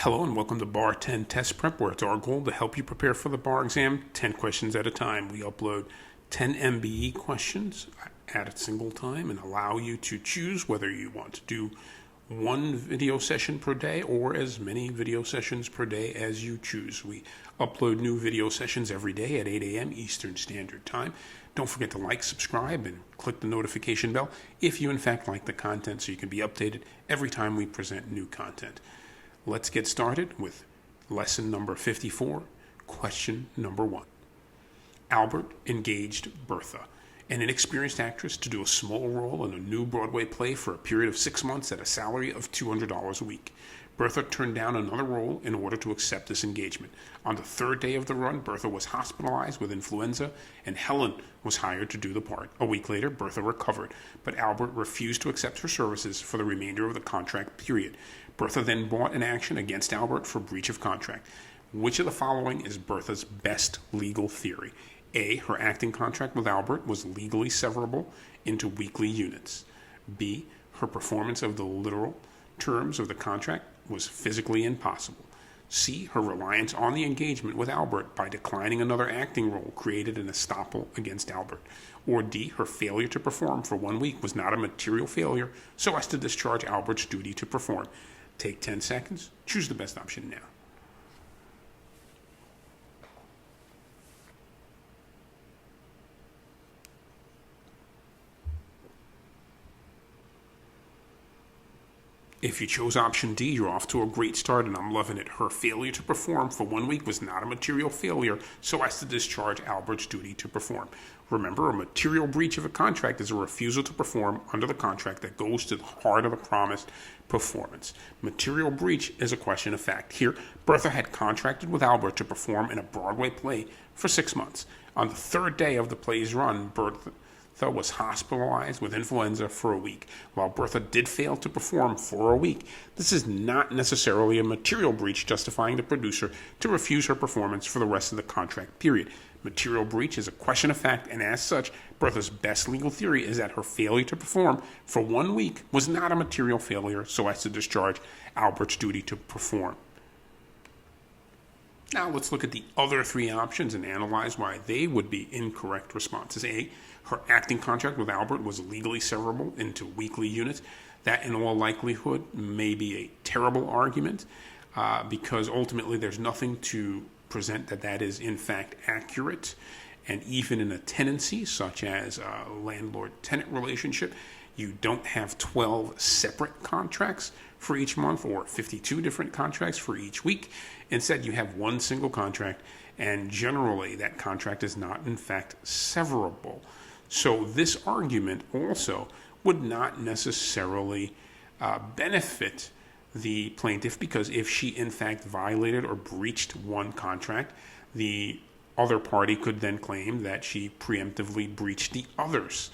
Hello and welcome to Bar 10 Test Prep, where it's our goal to help you prepare for the bar exam 10 questions at a time. We upload 10 MBE questions at a single time and allow you to choose whether you want to do one video session per day or as many video sessions per day as you choose. We upload new video sessions every day at 8 a.m. Eastern Standard Time. Don't forget to like, subscribe, and click the notification bell if you in fact like the content so you can be updated every time we present new content. Let's get started with lesson number 54, question number 1. Albert engaged Bertha, an inexperienced actress, to do a small role in a new Broadway play for a period of 6 months at a salary of $200 a week. Bertha turned down another role in order to accept this engagement. On the third day of the run, Bertha was hospitalized with influenza, and Helen was hired to do the part. A week later, Bertha recovered, but Albert refused to accept her services for the remainder of the contract period. Bertha then brought an action against Albert for breach of contract. Which of the following is Bertha's best legal theory? A, her acting contract with Albert was legally severable into weekly units. B, her performance of the literal terms of the contract was physically impossible. C, her reliance on the engagement with Albert by declining another acting role created an estoppel against Albert. Or D, her failure to perform for 1 week was not a material failure so as to discharge Albert's duty to perform. Take 10 seconds. Choose the best option now. If you chose option D, you're off to a great start, and I'm loving it. Her failure to perform for 1 week was not a material failure so as to discharge Albert's duty to perform. Remember, a material breach of a contract is a refusal to perform under the contract that goes to the heart of the promised performance. Material breach is a question of fact. Here, Bertha had contracted with Albert to perform in a Broadway play for 6 months. On the third day of the play's run, Bertha was hospitalized with influenza for a week. While Bertha did fail to perform for a week, this is not necessarily a material breach justifying the producer to refuse her performance for the rest of the contract period. Material breach is a question of fact, and as such, Bertha's best legal theory is that her failure to perform for 1 week was not a material failure so as to discharge Albert's duty to perform. Now let's look at the other three options and analyze why they would be incorrect responses. A, her acting contract with Albert was legally severable into weekly units. That, in all likelihood, may be a terrible argument because ultimately there's nothing to present that is in fact accurate. And even in a tenancy, such as a landlord-tenant relationship, you don't have 12 separate contracts for each month or 52 different contracts for each week. Instead, you have one single contract, and generally that contract is not in fact severable. So this argument also would not necessarily benefit the plaintiff, because if she in fact violated or breached one contract, the other party could then claim that she preemptively breached the others.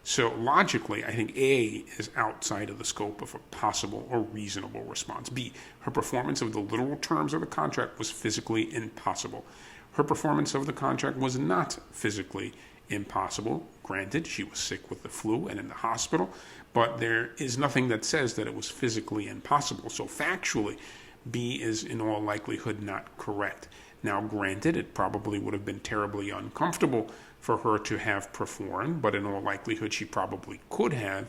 So logically, I think A is outside of the scope of a possible or reasonable response. B, her performance of the literal terms of the contract was physically impossible. Her performance of the contract was not physically impossible. Granted, she was sick with the flu and in the hospital, but there is nothing that says that it was physically impossible. So factually, B is in all likelihood not correct. Now, granted, it probably would have been terribly uncomfortable for her to have performed, but in all likelihood she probably could have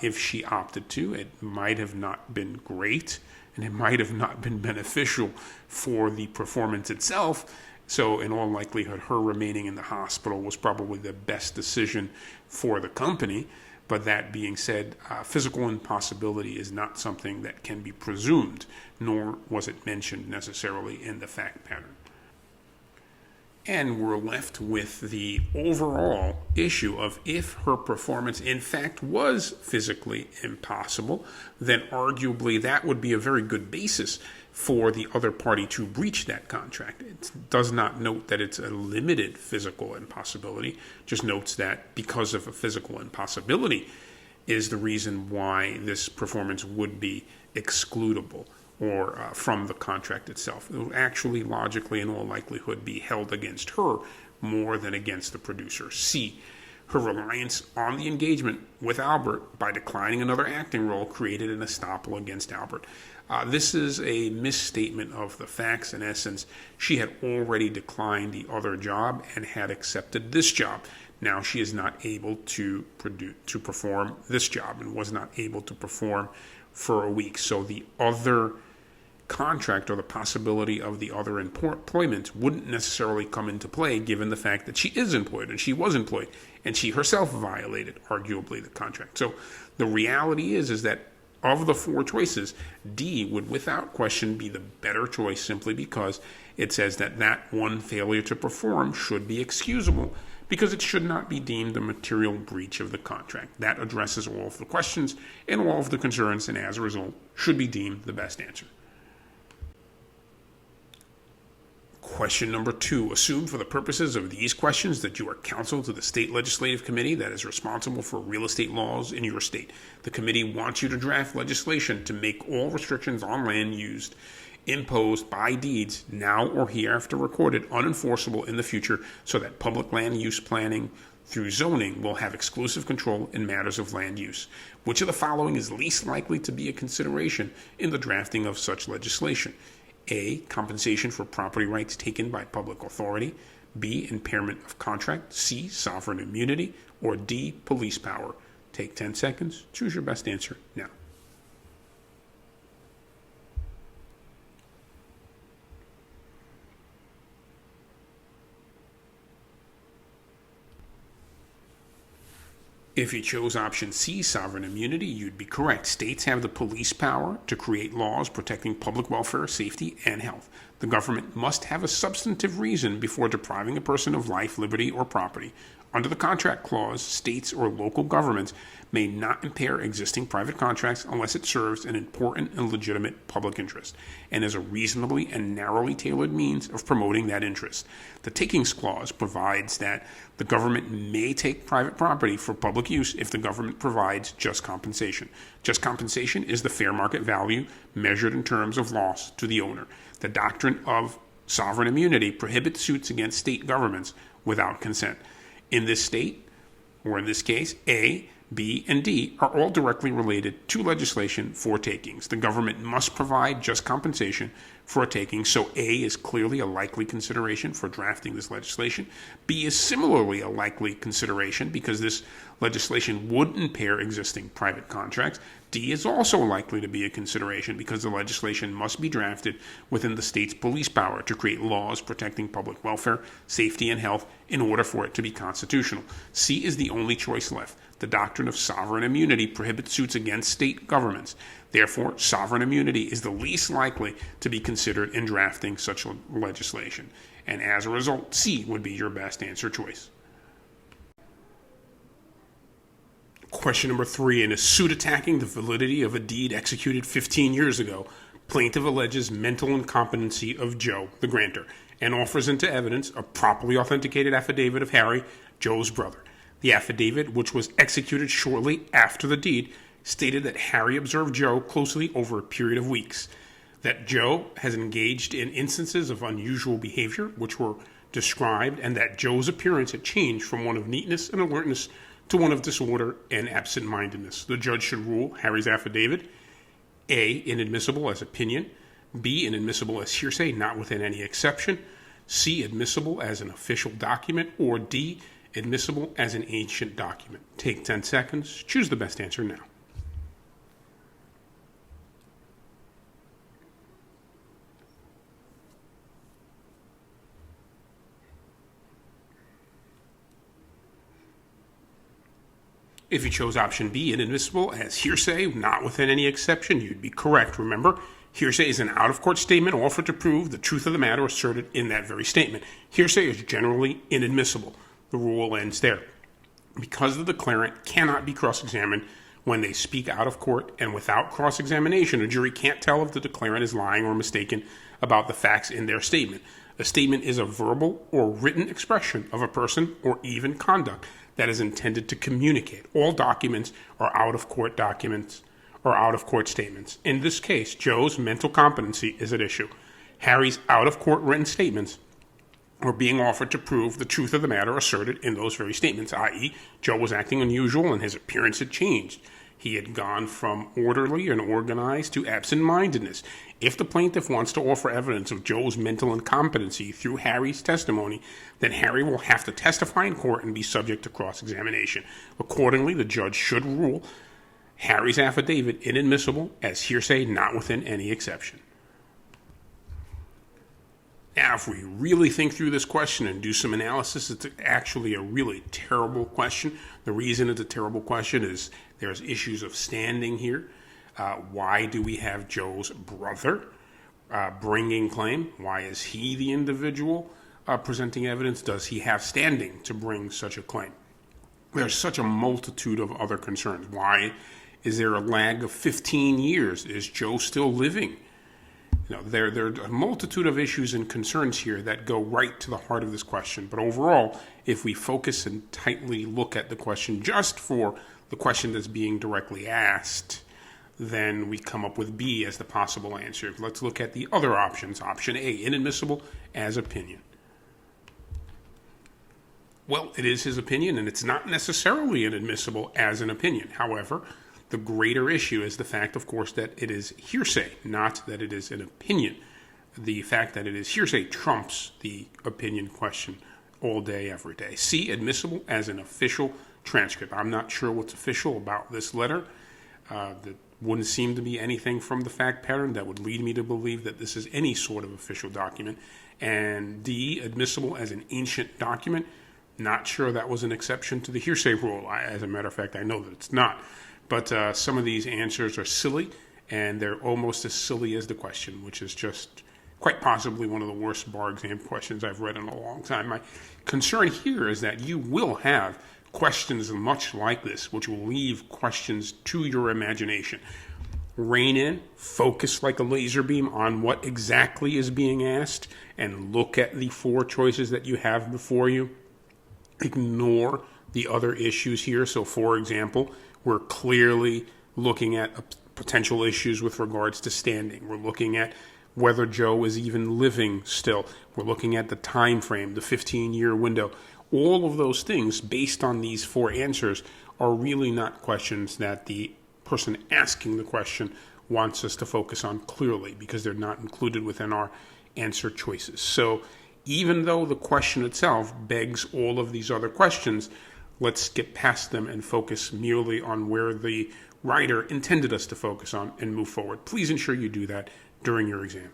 if she opted to. It might have not been great, and it might have not been beneficial for the performance itself. So in all likelihood, her remaining in the hospital was probably the best decision for the company. But that being said, physical impossibility is not something that can be presumed, nor was it mentioned necessarily in the fact pattern. And we're left with the overall issue of if her performance in fact was physically impossible, then arguably that would be a very good basis for the other party to breach that contract. It does not note that it's a limited physical impossibility, just notes that because of a physical impossibility is the reason why this performance would be excludable or from the contract itself. It will actually logically in all likelihood be held against her more than against the producer. C, Her reliance on the engagement with Albert by declining another acting role created an estoppel against Albert. This is a misstatement of the facts. In essence, she had already declined the other job and had accepted this job. Now she is not able to perform this job and was not able to perform for a week. So the other contract or the possibility of the other employment wouldn't necessarily come into play given the fact that she is employed and she was employed and she herself violated arguably the contract. So the reality is that of the four choices, D would without question be the better choice simply because it says that one failure to perform should be excusable because it should not be deemed a material breach of the contract. That addresses all of the questions and all of the concerns and as a result should be deemed the best answer. Question number 2. Assume for the purposes of these questions that you are counsel to the state legislative committee that is responsible for real estate laws in your state. The committee wants you to draft legislation to make all restrictions on land used imposed by deeds now or hereafter recorded unenforceable in the future so that public land use planning through zoning will have exclusive control in matters of land use. Which of the following is least likely to be a consideration in the drafting of such legislation? A. Compensation for property rights taken by public authority. B. Impairment of contract. C. Sovereign immunity. Or D. Police power. Take 10 seconds. Choose your best answer now. If you chose option C, sovereign immunity, you'd be correct. States have the police power to create laws protecting public welfare, safety, and health. The government must have a substantive reason before depriving a person of life, liberty, or property. Under the contract clause, states or local governments may not impair existing private contracts unless it serves an important and legitimate public interest and is a reasonably and narrowly tailored means of promoting that interest. The takings clause provides that the government may take private property for public use if the government provides just compensation. Just compensation is the fair market value measured in terms of loss to the owner. The doctrine of sovereign immunity prohibits suits against state governments without consent. In this state, or in this case, A, B, and D are all directly related to legislation for takings. The government must provide just compensation for a taking, so A is clearly a likely consideration for drafting this legislation. B is similarly a likely consideration because this legislation would impair existing private contracts. D is also likely to be a consideration because the legislation must be drafted within the state's police power to create laws protecting public welfare, safety, and health in order for it to be constitutional. C is the only choice left. The doctrine of sovereign immunity prohibits suits against state governments. Therefore, sovereign immunity is the least likely to be considered in drafting such legislation. And as a result, C would be your best answer choice. Question number 3. In a suit attacking the validity of a deed executed 15 years ago, plaintiff alleges mental incompetency of Joe, the grantor, and offers into evidence a properly authenticated affidavit of Harry, Joe's brother. The affidavit, which was executed shortly after the deed, stated that Harry observed Joe closely over a period of weeks, that Joe has engaged in instances of unusual behavior, which were described, and that Joe's appearance had changed from one of neatness and alertness to one of disorder and absent-mindedness. The judge should rule Harry's affidavit A, inadmissible as opinion, B, inadmissible as hearsay, not within any exception, C, admissible as an official document, or D, admissible as an ancient document. Take 10 seconds. Choose the best answer now. If you chose option B, inadmissible as hearsay, not within any exception, you'd be correct. Remember, hearsay is an out-of-court statement offered to prove the truth of the matter asserted in that very statement. Hearsay is generally inadmissible. The rule ends there. Because the declarant cannot be cross-examined when they speak out of court, and without cross-examination, a jury can't tell if the declarant is lying or mistaken about the facts in their statement. A statement is a verbal or written expression of a person or even conduct that is intended to communicate. All documents are out-of-court documents or out-of-court statements. In this case, Joe's mental competency is at issue. Harry's out-of-court written statements or being offered to prove the truth of the matter asserted in those very statements, i.e., Joe was acting unusual and his appearance had changed. He had gone from orderly and organized to absent-mindedness. If the plaintiff wants to offer evidence of Joe's mental incompetency through Harry's testimony, then Harry will have to testify in court and be subject to cross-examination. Accordingly, the judge should rule Harry's affidavit inadmissible as hearsay, not within any exception. Now, if we really think through this question and do some analysis, it's actually a really terrible question. The reason it's a terrible question is there's issues of standing here. Why do we have Joe's brother bringing claim? Why is he the individual presenting evidence? Does he have standing to bring such a claim? There's such a multitude of other concerns. Why is there a lag of 15 years? Is Joe still living? There are a multitude of issues and concerns here that go right to the heart of this question. But overall, if we focus and tightly look at the question just for the question that's being directly asked, then we come up with B as the possible answer. Let's look at the other options. Option A, inadmissible as opinion. Well, it is his opinion, and it's not necessarily inadmissible as an opinion. However, the greater issue is the fact, of course, that it is hearsay, not that it is an opinion. The fact that it is hearsay trumps the opinion question all day, every day. C, admissible as an official transcript. I'm not sure what's official about this letter. There wouldn't seem to be anything from the fact pattern that would lead me to believe that this is any sort of official document. And D, admissible as an ancient document. Not sure that was an exception to the hearsay rule. As a matter of fact, I know that it's not. But some of these answers are silly, and they're almost as silly as the question, which is just quite possibly one of the worst bar exam questions I've read in a long time. My concern here is that you will have questions much like this, which will leave questions to your imagination. Rein in, focus like a laser beam on what exactly is being asked, and look at the four choices that you have before you. Ignore the other issues here. So, for example, we're clearly looking at potential issues with regards to standing. We're looking at whether Joe is even living still. We're looking at the time frame, the 15-year window. All of those things, based on these four answers, are really not questions that the person asking the question wants us to focus on clearly, because they're not included within our answer choices. So even though the question itself begs all of these other questions, let's get past them and focus merely on where the writer intended us to focus on and move forward. Please ensure you do that during your exam.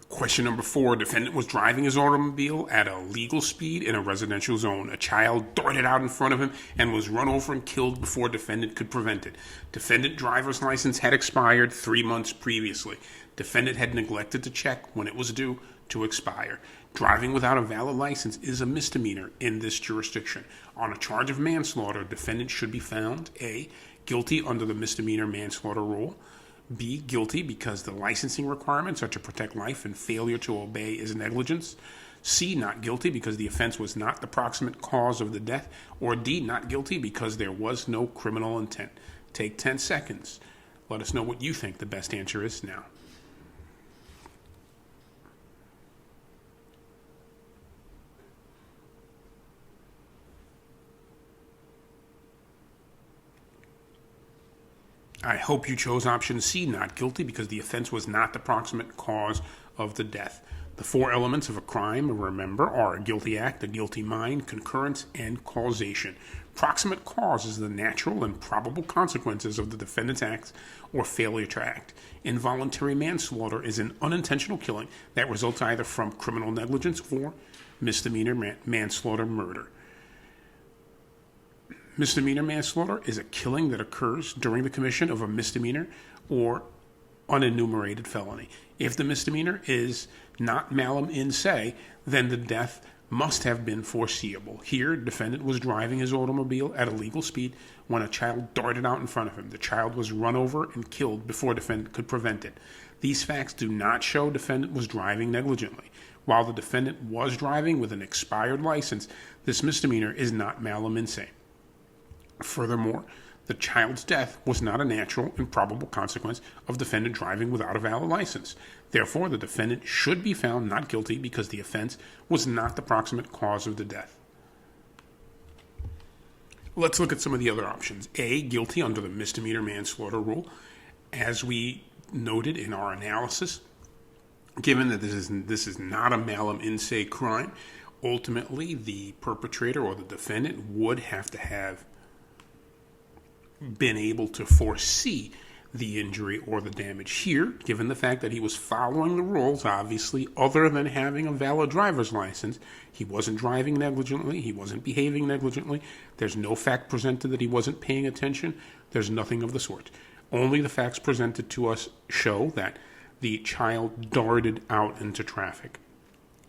Question number 4, defendant was driving his automobile at a legal speed in a residential zone. A child darted out in front of him and was run over and killed before defendant could prevent it. Defendant driver's license had expired 3 months previously. Defendant had neglected to check when it was due to expire. Driving without a valid license is a misdemeanor in this jurisdiction. On a charge of manslaughter, defendant should be found A, guilty under the misdemeanor manslaughter rule, B, guilty because the licensing requirements are to protect life and failure to obey is negligence, C, not guilty because the offense was not the proximate cause of the death, or D, not guilty because there was no criminal intent. Take 10 seconds. Let us know what you think the best answer is now. I hope you chose option C, not guilty, because the offense was not the proximate cause of the death. The 4 elements of a crime, remember, are a guilty act, a guilty mind, concurrence, and causation. Proximate cause is the natural and probable consequences of the defendant's acts or failure to act. Involuntary manslaughter is an unintentional killing that results either from criminal negligence or misdemeanor manslaughter murder. Misdemeanor manslaughter is a killing that occurs during the commission of a misdemeanor or unenumerated felony. If the misdemeanor is not malum in se, then the death must have been foreseeable. Here, defendant was driving his automobile at a legal speed when a child darted out in front of him. The child was run over and killed before defendant could prevent it. These facts do not show defendant was driving negligently. While the defendant was driving with an expired license, this misdemeanor is not malum in se. Furthermore, The child's death was not a natural and probable consequence of defendant driving without a valid license. Therefore, the defendant should be found not guilty because the offense was not the proximate cause of the death. Let's look at some of the other options. A, guilty under the misdemeanor manslaughter rule. As we noted in our analysis, given that this is not a malum in se crime, ultimately the perpetrator or the defendant would have to have been able to foresee the injury or the damage. Here, given the fact that he was following the rules, obviously, other than having a valid driver's license, he wasn't driving negligently, he wasn't behaving negligently, there's no fact presented that he wasn't paying attention, there's nothing of the sort. Only the facts presented to us show that the child darted out into traffic.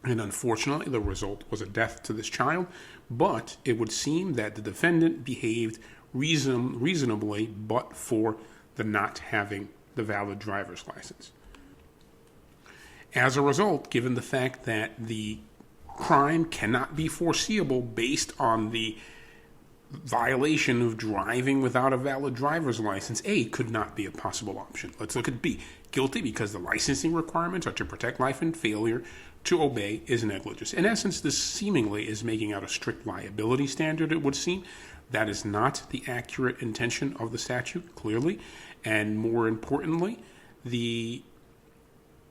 And unfortunately, the result was a death to this child, but it would seem that the defendant behaved reasonably, but for the not having the valid driver's license. As a result, given the fact that the crime cannot be foreseeable based on the violation of driving without a valid driver's license, A could not be a possible option. Let's look at B. Guilty because the licensing requirements are to protect life and failure to obey is negligence. In essence, this seemingly is making out a strict liability standard, it would seem. That is not the accurate intention of the statute, clearly. And more importantly, the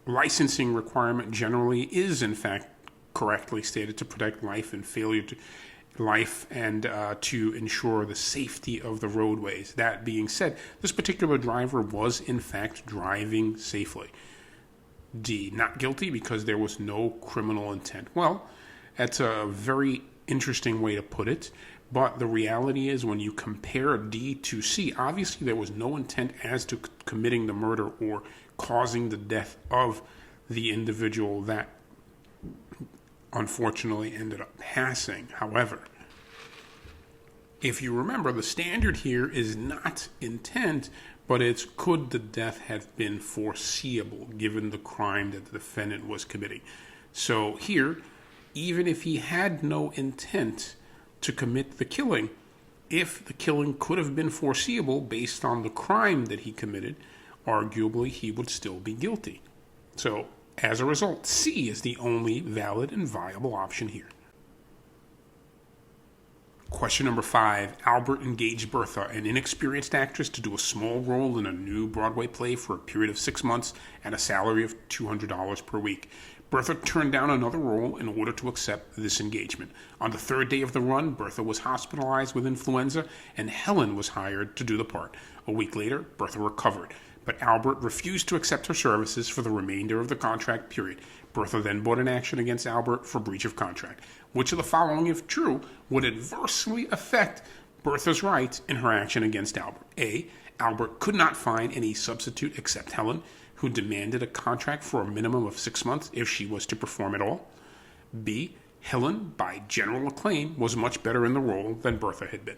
licensing requirement generally is, in fact, correctly stated to protect life and failure to life and to ensure the safety of the roadways. That being said, this particular driver was, in fact, driving safely. D, not guilty because there was no criminal intent. Well, that's a very interesting way to put it. But the reality is when you compare D to C, obviously there was no intent as to committing the murder or causing the death of the individual that unfortunately ended up passing. However, if you remember, the standard here is not intent, but it's could the death have been foreseeable given the crime that the defendant was committing. So here, even if he had no intent to commit the killing, if the killing could have been foreseeable based on the crime that he committed, arguably he would still be guilty. So, as a result, C is the only valid and viable option here. Question number 5. Albert engaged Bertha, an inexperienced actress, to do a small role in a new Broadway play for a period of 6 months at a salary of $200 per week. Bertha turned down another role in order to accept this engagement. On the third day of the run, Bertha was hospitalized with influenza, and Helen was hired to do the part. A week later, Bertha recovered, but Albert refused to accept her services for the remainder of the contract period. Bertha then brought an action against Albert for breach of contract. Which of the following, if true, would adversely affect Bertha's rights in her action against Albert? A. Albert could not find any substitute except Helen, who demanded a contract for a minimum of 6 months if she was to perform at all. B. Helen, by general acclaim, was much better in the role than Bertha had been.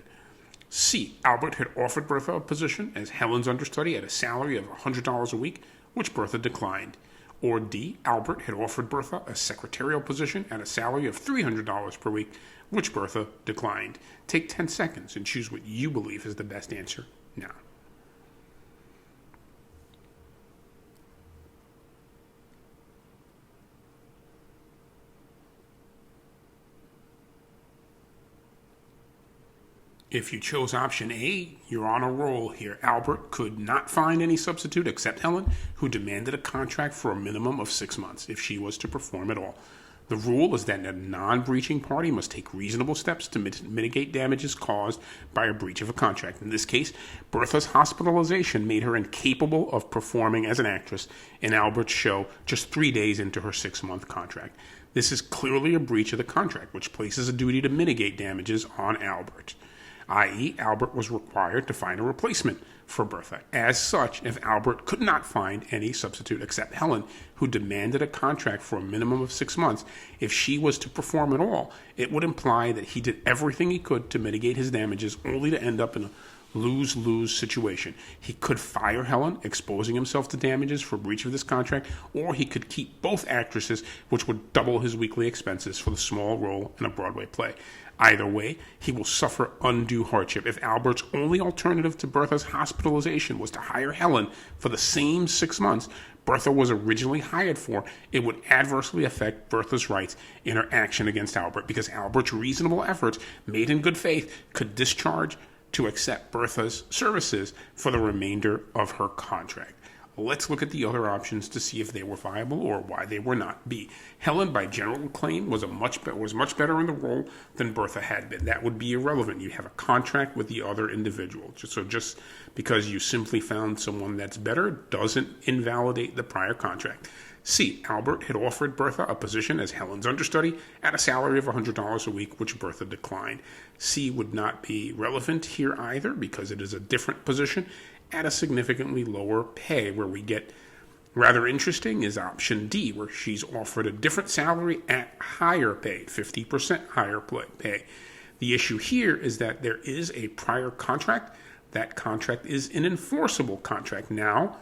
C. Albert had offered Bertha a position as Helen's understudy at a salary of $100 a week, which Bertha declined. Or D. Albert had offered Bertha a secretarial position at a salary of $300 per week, which Bertha declined. Take 10 seconds and choose what you believe is the best answer now. If you chose option A, you're on a roll here. Albert could not find any substitute except Helen, who demanded a contract for a minimum of 6 months if she was to perform at all. The rule is that a non-breaching party must take reasonable steps to mitigate damages caused by a breach of a contract. In this case, Bertha's hospitalization made her incapable of performing as an actress in Albert's show just 3 days into her 6-month contract. This is clearly a breach of the contract, which places a duty to mitigate damages on Albert. i.e., Albert was required to find a replacement for Bertha. As such, if Albert could not find any substitute except Helen, who demanded a contract for a minimum of 6 months, if she was to perform at all, it would imply that he did everything he could to mitigate his damages, only to end up in a lose-lose situation. He could fire Helen, exposing himself to damages for breach of this contract, or he could keep both actresses, which would double his weekly expenses for the small role in a Broadway play. Either way, he will suffer undue hardship. If Albert's only alternative to Bertha's hospitalization was to hire Helen for the same 6 months Bertha was originally hired for, it would adversely affect Bertha's rights in her action against Albert, because Albert's reasonable efforts, made in good faith, could discharge to accept Bertha's services for the remainder of her contract. Let's look at the other options to see if they were viable or why they were not. B. Helen, by general claim, was much better in the role than Bertha had been. That would be irrelevant. You have a contract with the other individual. So just because you simply found someone that's better doesn't invalidate the prior contract. C. Albert had offered Bertha a position as Helen's understudy at a salary of $100 a week, which Bertha declined. C would not be relevant here either because it is a different position at a significantly lower pay. Where we get rather interesting is option D, where she's offered a different salary at higher pay, 50% higher pay. The issue here is that there is a prior contract. That contract is an enforceable contract. Now,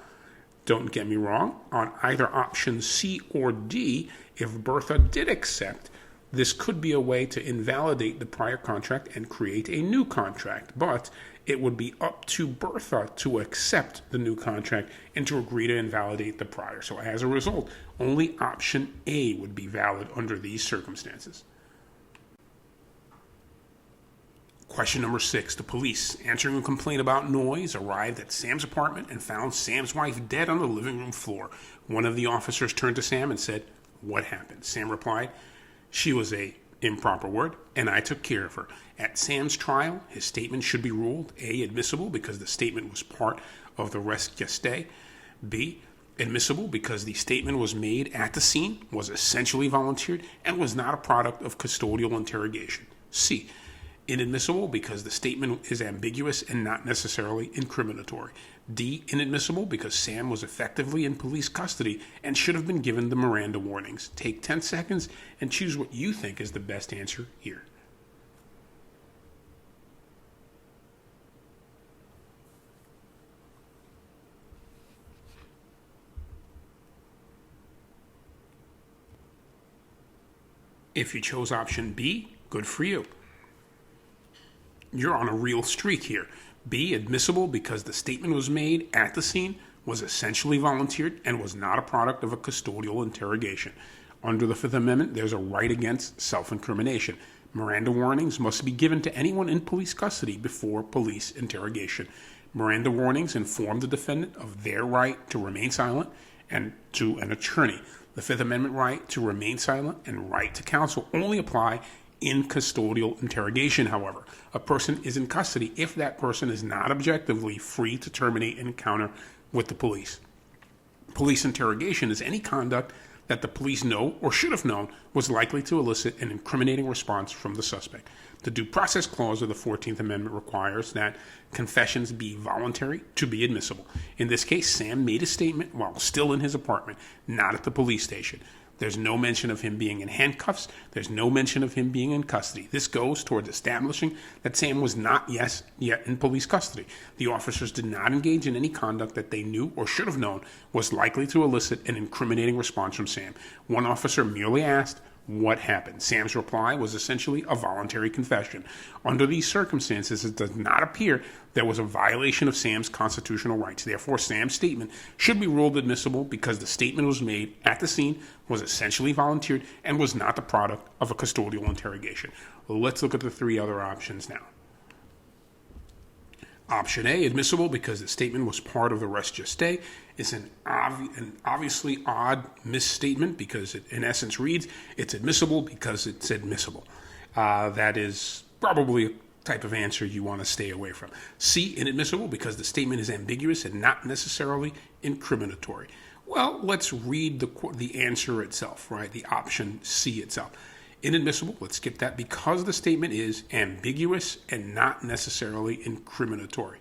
don't get me wrong, on either option C or D, if Bertha did accept, this could be a way to invalidate the prior contract and create a new contract, but it would be up to Bertha to accept the new contract and to agree to invalidate the prior. So as a result, only option A would be valid under these circumstances. Question number 6. The police, answering a complaint about noise, arrived at Sam's apartment and found Sam's wife dead on the living room floor. One of the officers turned to Sam and said, "What happened?" Sam replied, "She was a improper word, and I took care of her." At Sam's trial, his statement should be ruled A, admissible because the statement was part of the res gestae, B, admissible because the statement was made at the scene, was essentially volunteered, and was not a product of custodial interrogation, C, inadmissible because the statement is ambiguous and not necessarily incriminatory, D, inadmissible because Sam was effectively in police custody and should have been given the Miranda warnings. Take 10 seconds and choose what you think is the best answer here. If you chose option B, good for you. You're on a real streak here. B, admissible because the statement was made at the scene, was essentially volunteered, and was not a product of a custodial interrogation. Under the Fifth Amendment, there's a right against self-incrimination. Miranda warnings must be given to anyone in police custody before police interrogation. Miranda warnings inform the defendant of their right to remain silent and to an attorney. The Fifth Amendment right to remain silent and right to counsel only apply in custodial interrogation, however. A person is in custody if that person is not objectively free to terminate an encounter with the police. Police interrogation is any conduct that the police know or should have known was likely to elicit an incriminating response from the suspect. The Due Process Clause of the 14th Amendment requires that confessions be voluntary to be admissible. In this case, Sam made a statement while still in his apartment, not at the police station. There's no mention of him being in handcuffs. There's no mention of him being in custody. This goes towards establishing that Sam was not yet in police custody. The officers did not engage in any conduct that they knew or should have known was likely to elicit an incriminating response from Sam. One officer merely asked, "What happened?" Sam's reply was essentially a voluntary confession. Under these circumstances, it does not appear there was a violation of Sam's constitutional rights. Therefore, Sam's statement should be ruled admissible because the statement was made at the scene, was essentially volunteered, and was not the product of a custodial interrogation. Let's look at the three other options now. Option A, admissible because the statement was part of the res gestae, is an obviously odd misstatement because it in essence reads, it's admissible because it's admissible. That is probably a type of answer you want to stay away from. C, inadmissible because the statement is ambiguous and not necessarily incriminatory. Well, let's read the answer itself, right? The option C itself. Inadmissible, let's skip that, because the statement is ambiguous and not necessarily incriminatory.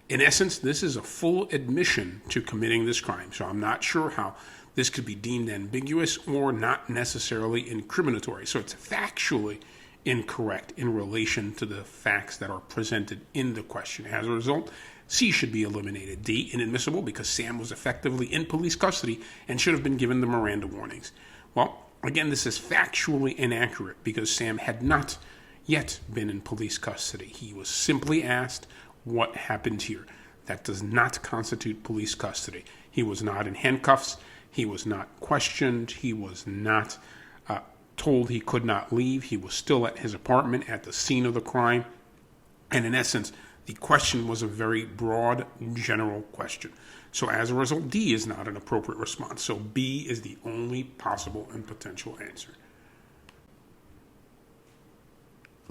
In essence, this is a full admission to committing this crime, so I'm not sure how this could be deemed ambiguous or not necessarily incriminatory. So it's factually incorrect in relation to the facts that are presented in the question. As a result, C should be eliminated. D, inadmissible because Sam was effectively in police custody and should have been given the Miranda warnings. Well, again, this is factually inaccurate because Sam had not yet been in police custody. He was simply asked what happened here. That does not constitute police custody. He was not in handcuffs. He was not questioned. He was not told he could not leave. He was still at his apartment at the scene of the crime. And in essence, the question was a very broad, general question. So as a result, D is not an appropriate response. So B is the only possible and potential answer.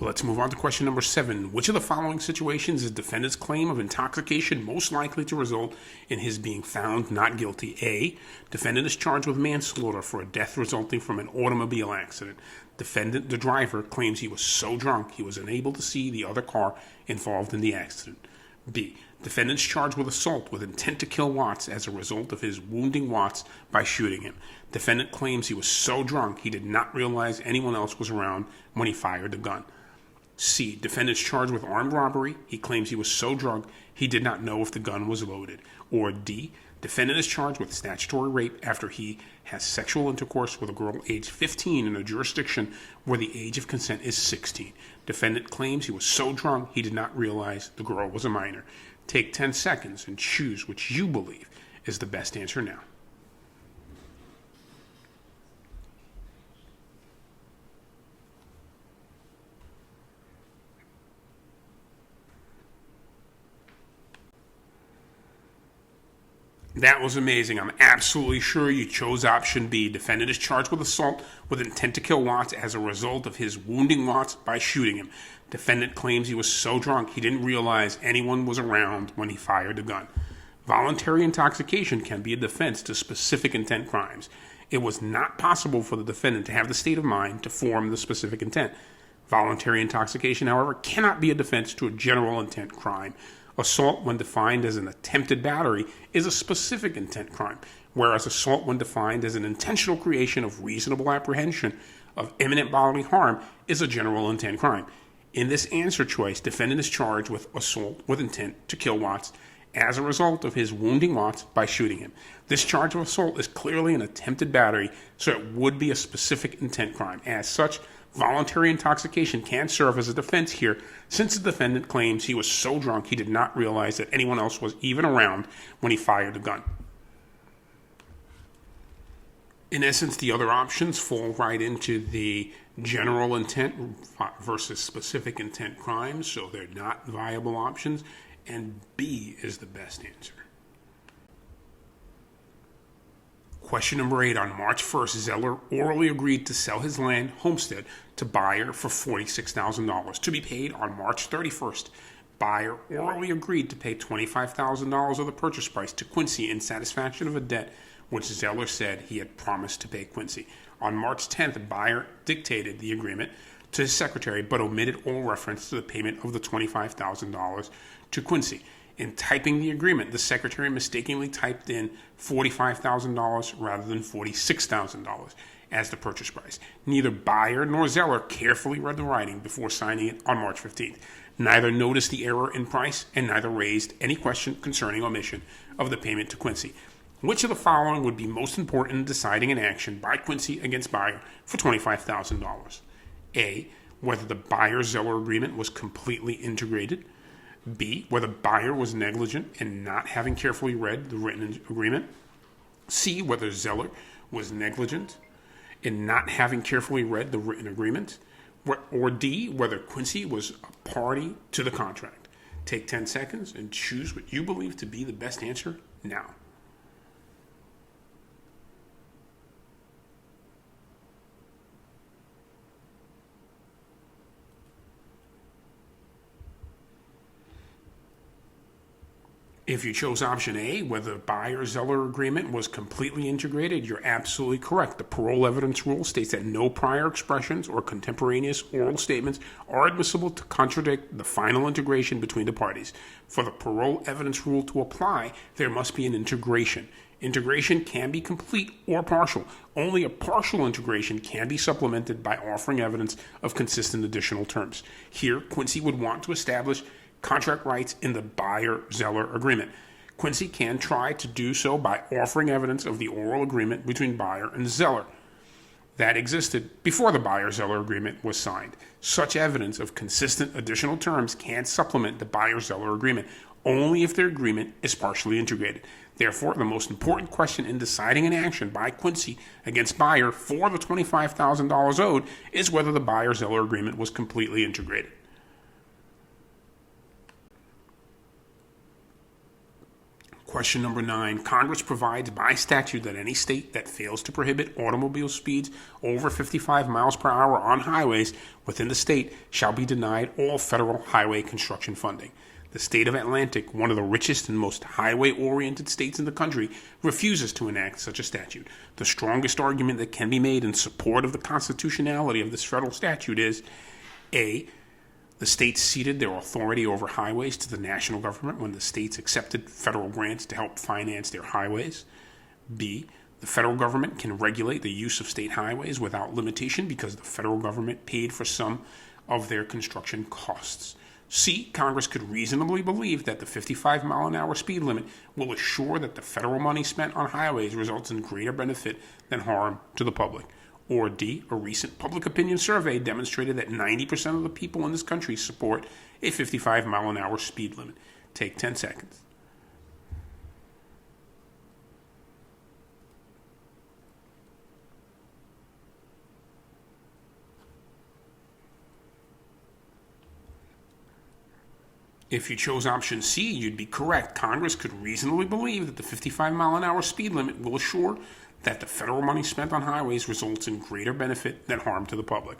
Let's move on to question number 7. Which of the following situations is defendant's claim of intoxication most likely to result in his being found not guilty? A, defendant is charged with manslaughter for a death resulting from an automobile accident. Defendant, the driver, claims he was so drunk he was unable to see the other car involved in the accident. B, defendant's charged with assault with intent to kill Watts as a result of his wounding Watts by shooting him. Defendant claims he was so drunk he did not realize anyone else was around when he fired the gun. C, defendant's charged with armed robbery. He claims he was so drunk he did not know if the gun was loaded. Or D, defendant is charged with statutory rape after he has sexual intercourse with a girl aged 15 in a jurisdiction where the age of consent is 16. Defendant claims he was so drunk he did not realize the girl was a minor. Take 10 seconds and choose which you believe is the best answer now. That was amazing. I'm absolutely sure you chose option B. Defendant is charged with assault with intent to kill Watts as a result of his wounding Watts by shooting him. Defendant claims he was so drunk he didn't realize anyone was around when he fired the gun. Voluntary intoxication can be a defense to specific intent crimes. It was not possible for the defendant to have the state of mind to form the specific intent. Voluntary intoxication, however, cannot be a defense to a general intent crime. Assault, when defined as an attempted battery, is a specific intent crime, whereas assault, when defined as an intentional creation of reasonable apprehension of imminent bodily harm, is a general intent crime. In this answer choice, defendant is charged with assault with intent to kill Watts as a result of his wounding Watts by shooting him. This charge of assault is clearly an attempted battery, so it would be a specific intent crime. As such, voluntary intoxication can serve as a defense here, since the defendant claims he was so drunk he did not realize that anyone else was even around when he fired the gun. In essence, the other options fall right into the general intent versus specific intent crimes, so they're not viable options, and B is the best answer. Question number 8. On March 1st, Zeller orally agreed to sell his land, Homestead, to buyer for $46,000 to be paid on March 31st. Buyer orally agreed to pay $25,000 of the purchase price to Quincy in satisfaction of a debt which Zeller said he had promised to pay Quincy. On March 10th, buyer dictated the agreement to his secretary but omitted all reference to the payment of the $25,000 to Quincy. In typing the agreement, the secretary mistakenly typed in $45,000 rather than $46,000 as the purchase price. Neither buyer nor Zeller carefully read the writing before signing it on March 15th. Neither noticed the error in price, and neither raised any question concerning omission of the payment to Quincy. Which of the following would be most important in deciding an action by Quincy against buyer for $25,000? A, whether the buyer-Zeller agreement was completely integrated. B, whether buyer was negligent in not having carefully read the written agreement. C, whether Zeller was negligent in not having carefully read the written agreement. Or D, whether Quincy was a party to the contract. Take 10 seconds and choose what you believe to be the best answer now. If you chose option A, whether the buyer-seller agreement was completely integrated, you're absolutely correct. The parole evidence rule states that no prior expressions or contemporaneous oral statements are admissible to contradict the final integration between the parties. For the parole evidence rule to apply, there must be an integration. Integration can be complete or partial. Only a partial integration can be supplemented by offering evidence of consistent additional terms. Here, Quincy would want to establish contract rights in the buyer-seller agreement. Quincy can try to do so by offering evidence of the oral agreement between buyer and seller that existed before the buyer-seller agreement was signed. Such evidence of consistent additional terms can supplement the buyer-seller agreement only if their agreement is partially integrated. Therefore, the most important question in deciding an action by Quincy against buyer for the $25,000 owed is whether the buyer-seller agreement was completely integrated. Question number 9. Congress provides by statute that any state that fails to prohibit automobile speeds over 55 miles per hour on highways within the state shall be denied all federal highway construction funding. The state of Atlantic, one of the richest and most highway-oriented states in the country, refuses to enact such a statute. The strongest argument that can be made in support of the constitutionality of this federal statute is A. The states ceded their authority over highways to the national government when the states accepted federal grants to help finance their highways. B. The federal government can regulate the use of state highways without limitation because the federal government paid for some of their construction costs. C. Congress could reasonably believe that the 55-mile-an-hour speed limit will assure that the federal money spent on highways results in greater benefit than harm to the public. Or D, a recent public opinion survey demonstrated that 90% of the people in this country support a 55-mile-an-hour speed limit. Take 10 seconds. If you chose option C, you'd be correct. Congress could reasonably believe that the 55-mile-an-hour speed limit will assure that the federal money spent on highways results in greater benefit than harm to the public.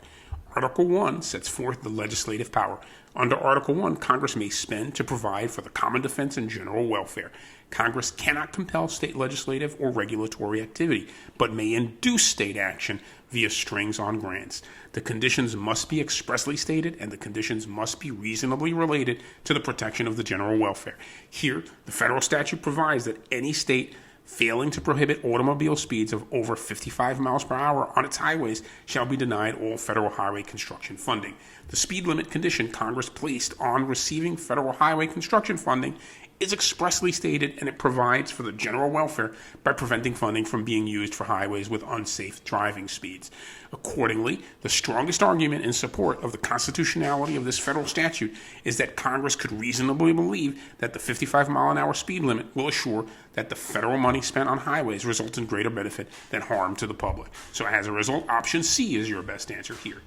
Article 1 sets forth the legislative power. Under Article 1, Congress may spend to provide for the common defense and general welfare. Congress cannot compel state legislative or regulatory activity, but may induce state action via strings on grants. The conditions must be expressly stated, and the conditions must be reasonably related to the protection of the general welfare. Here, the federal statute provides that any state failing to prohibit automobile speeds of over 55 miles per hour on its highways shall be denied all federal highway construction funding. The speed limit condition Congress placed on receiving federal highway construction funding is expressly stated, and it provides for the general welfare by preventing funding from being used for highways with unsafe driving speeds. Accordingly, the strongest argument in support of the constitutionality of this federal statute is that Congress could reasonably believe that the 55-mile-an-hour speed limit will assure that the federal money spent on highways results in greater benefit than harm to the public. So as a result, option C is your best answer here.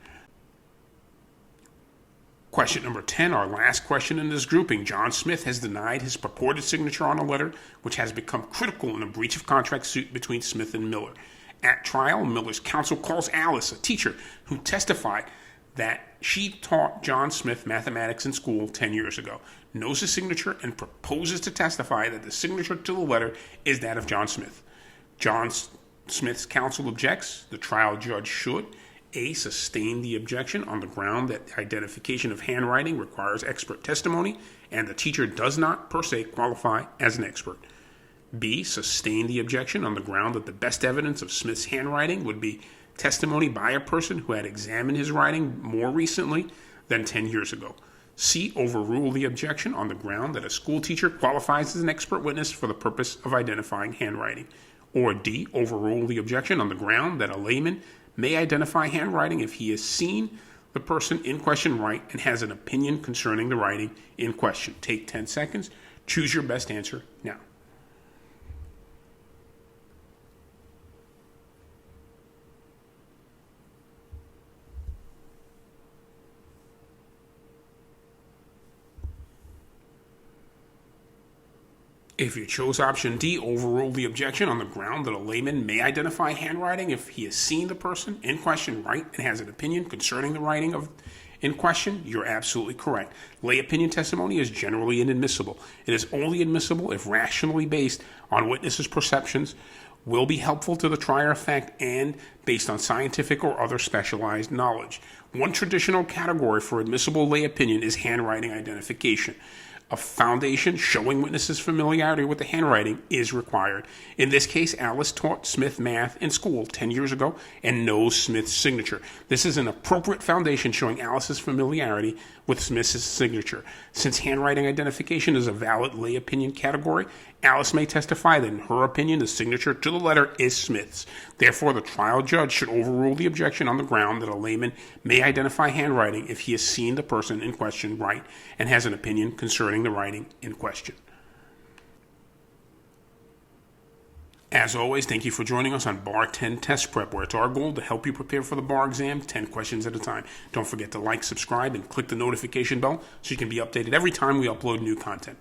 Question number 10, our last question in this grouping. John Smith has denied his purported signature on a letter which has become critical in a breach of contract suit between Smith and Miller. At trial, Miller's counsel calls Alice, a teacher, who testified that she taught John Smith mathematics in school 10 years ago, knows his signature, and proposes to testify that the signature to the letter is that of John Smith. John Smith's counsel objects. The trial judge should A, sustain the objection on the ground that identification of handwriting requires expert testimony and the teacher does not, per se, qualify as an expert. B, sustain the objection on the ground that the best evidence of Smith's handwriting would be testimony by a person who had examined his writing more recently than 10 years ago. C, overrule the objection on the ground that a school teacher qualifies as an expert witness for the purpose of identifying handwriting. Or D, overrule the objection on the ground that a layman may identify handwriting if he has seen the person in question write and has an opinion concerning the writing in question. Take 10 seconds. Choose your best answer now. If you chose option D, overrule the objection on the ground that a layman may identify handwriting if he has seen the person in question write and has an opinion concerning the writing in question, you're absolutely correct. Lay opinion testimony is generally inadmissible. It is only admissible if rationally based on witnesses' perceptions, will be helpful to the trier of fact, and based on scientific or other specialized knowledge. One traditional category for admissible lay opinion is handwriting identification. A foundation showing witnesses' familiarity with the handwriting is required. In this case, Alice taught Smith math in school 10 years ago and knows Smith's signature. This is an appropriate foundation showing Alice's familiarity with Smith's signature. Since handwriting identification is a valid lay opinion category, Alice may testify that in her opinion the signature to the letter is Smith's. Therefore, the trial judge should overrule the objection on the ground that a layman may identify handwriting if he has seen the person in question write and has an opinion concerning the writing in question. As always, thank you for joining us on Bar 10 Test Prep, where it's our goal to help you prepare for the bar exam 10 questions at a time. Don't forget to like, subscribe, and click the notification bell so you can be updated every time we upload new content.